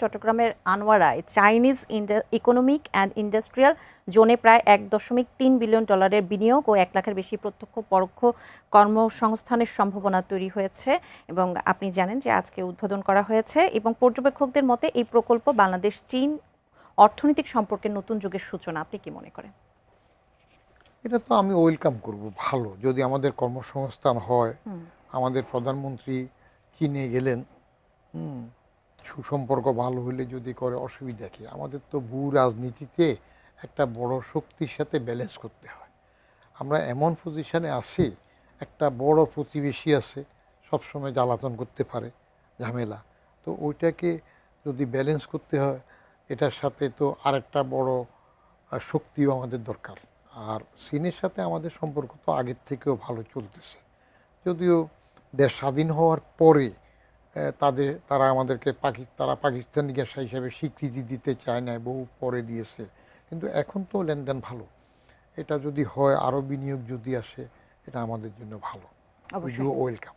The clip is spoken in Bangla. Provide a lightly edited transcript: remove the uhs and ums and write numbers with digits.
চট্টগ্রামের আনোয়ারায় চাইনিজ ইকোনমিক অ্যান্ড ইন্ডাস্ট্রিয়াল জোনে প্রায় $1.3 বিলিয়ন বিনিয়োগ ও 1 লাখের বেশি প্রত্যক্ষ পরোক্ষ কর্মসংস্থানের সম্ভাবনা তৈরি হয়েছে এবং আপনি জানেন যে আজকে উদ্বোধন করা হয়েছে এবং পর্যবেক্ষকদের মতে এই প্রকল্প বাংলাদেশ চীন অর্থনৈতিক সম্পর্কের নতুন যুগের সূচনা। আপনি কি মনে করেন? এটা তো আমি ওয়েলকাম করব, ভালো যদি আমাদের কর্মসংস্থান হয়। আমাদের প্রধানমন্ত্রী চীনে গেলেন, সুসম্পর্ক ভালো হলে যদি করে অসুবিধা কি? আমাদের তো ভূ রাজনীতিতে একটা বড় শক্তির সাথে ব্যালেন্স করতে হয়। আমরা এমন পজিশনে আছি, একটা বড় প্রতিবেশী আছে, সবসময় জ্বালাতন করতে পারে, ঝামেলা। তো ওইটাকে যদি ব্যালেন্স করতে হয়, এটার সাথে তো আরেকটা বড় শক্তিও আমাদের দরকার। আর চীনের সাথে আমাদের সম্পর্ক তো আগের থেকেও ভালো চলতেছে, যদিও দেশ স্বাধীন হওয়ার পরে তারা আমাদেরকে পাকিস্তানি গ্যাসা হিসাবে স্বীকৃতি দিতে চায় না, বহু পরে দিয়েছে, কিন্তু এখন তো লেনদেন ভালো। এটা যদি হয়, আরও বিনিয়োগ যদি আসে, এটা আমাদের জন্য ভালো, ওয়েলকাম।